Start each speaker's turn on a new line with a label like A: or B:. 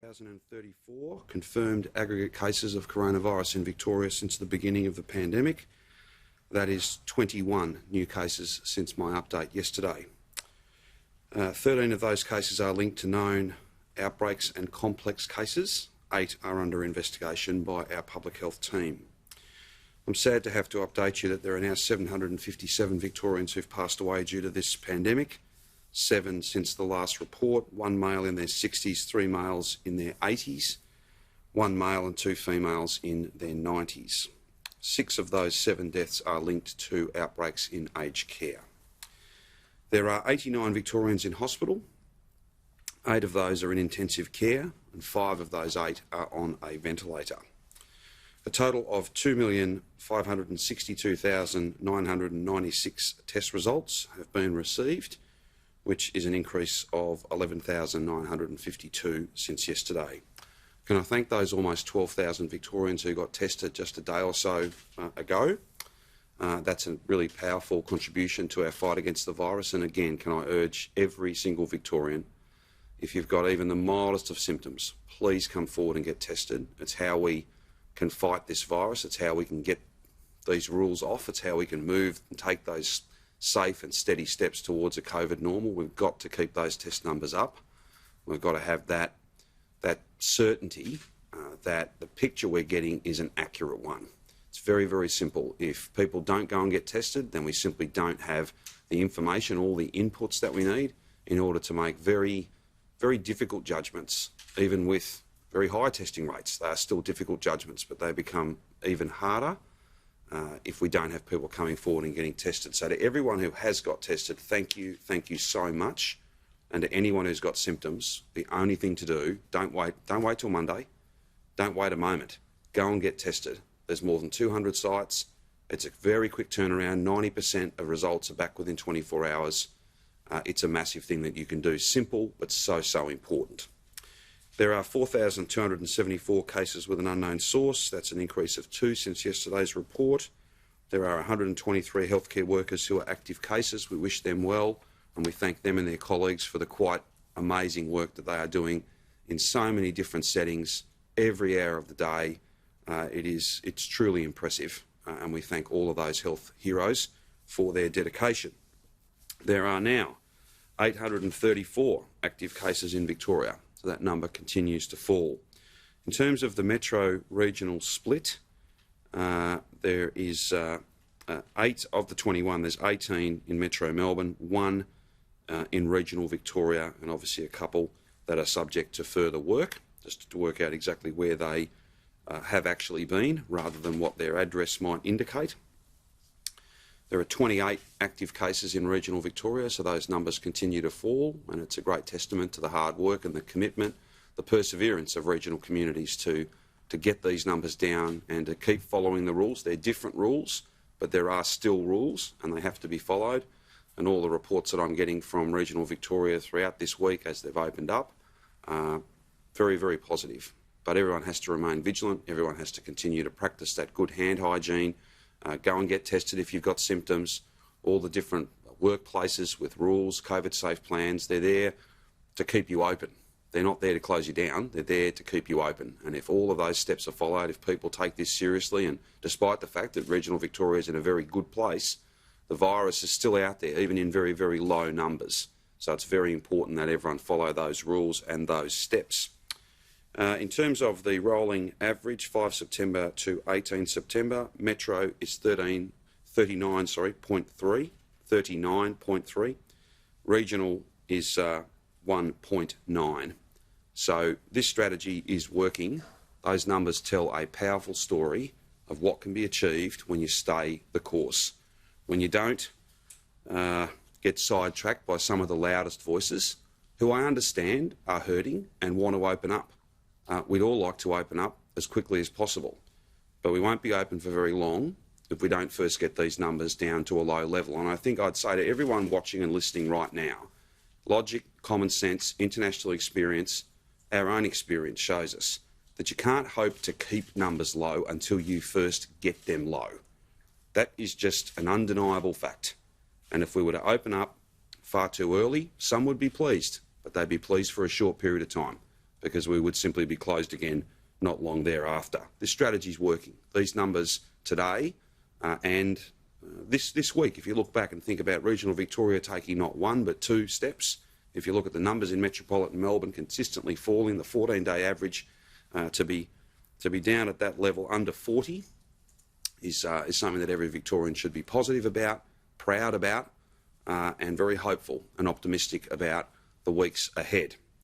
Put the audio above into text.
A: 1,034 confirmed aggregate cases of coronavirus in Victoria since the beginning of the pandemic. That is 21 new cases since my update yesterday. 13 of those cases are linked to known outbreaks and complex cases. 8 are under investigation by our public health team. I'm sad to have to update you that there are now 757 Victorians who've passed away due to this pandemic. 7 since the last report, 1 male in their 60s, 3 males in their 80s, 1 male and 2 females in their 90s. 6 of those 7 deaths are linked to outbreaks in aged care. There are 89 Victorians in hospital. 8 of those are in intensive care and 5 of those 8 are on a ventilator. A total of 2,562,996 test results have been received, which is an increase of 11,952 since yesterday. Can I thank those almost 12,000 Victorians who got tested just a day or so ago? That's a really powerful contribution to our fight against the virus. And again, can I urge every single Victorian, if you've got even the mildest of symptoms, please come forward and get tested. It's how we can fight this virus. It's how we can get these rules off. It's how we can move and take those safe and steady steps towards a COVID normal. We've got to keep those test numbers up. We've got to have that certainty that the picture we're getting is an accurate one. It's very, very simple. If people don't go and get tested, then we simply don't have the information, all the inputs that we need in order to make very, very difficult judgments. Even with very high testing rates, they are still difficult judgments, but they become even harder if we don't have people coming forward and getting tested. So to everyone who has got tested, thank you so much. And to anyone who's got symptoms, the only thing to do, don't wait till Monday, don't wait a moment, go and get tested. There's more than 200 sites. It's a very quick turnaround. 90% of results are back within 24 hours. It's a massive thing that you can do. Simple, but so important. There are 4,274 cases with an unknown source. That's an increase of 2 since yesterday's report. There are 123 healthcare workers who are active cases. We wish them well, and we thank them and their colleagues for the quite amazing work that they are doing in so many different settings, every hour of the day. It's truly impressive, and we thank all of those health heroes for their dedication. There are now 834 active cases in Victoria. So that number continues to fall. In terms of the metro-regional split, there is 8 of the 21. There's 18 in Metro Melbourne, 1 in regional Victoria, and obviously a couple that are subject to further work, just to work out exactly where they have actually been, rather than what their address might indicate. There are 28 active cases in regional Victoria, so those numbers continue to fall, and it's a great testament to the hard work and the commitment, the perseverance of regional communities to get these numbers down and to keep following the rules. They're different rules, but there are still rules and they have to be followed. And all the reports that I'm getting from regional Victoria throughout this week as they've opened up are very, very positive. But everyone has to remain vigilant. Everyone has to continue to practice that good hand hygiene. Go and get tested if you've got symptoms. All the different workplaces with rules, COVID-safe plans, they're there to keep you open. They're not there to close you down. They're there to keep you open. And if all of those steps are followed, if people take this seriously, and despite the fact that regional Victoria is in a very good place, the virus is still out there, even in very, very low numbers. So it's very important that everyone follow those rules and those steps. In terms of the rolling average, 5 September to 18 September, Metro is 39.3. Regional is 1.9. So this strategy is working. Those numbers tell a powerful story of what can be achieved when you stay the course. When you don't get sidetracked by some of the loudest voices, who I understand are hurting and want to open up. We'd all like to open up as quickly as possible, but we won't be open for very long if we don't first get these numbers down to a low level. And I think I'd say to everyone watching and listening right now, logic, common sense, international experience, our own experience shows us that you can't hope to keep numbers low until you first get them low. That is just an undeniable fact. And if we were to open up far too early, some would be pleased, but they'd be pleased for a short period of time. because we would simply be closed again not long thereafter. This strategy is working. These numbers today and this week, if you look back and think about regional Victoria taking not one but two steps, if you look at the numbers in metropolitan Melbourne consistently falling, the 14-day average to be down at that level under 40 is something that every Victorian should be positive about, proud about, and very hopeful and optimistic about the weeks ahead.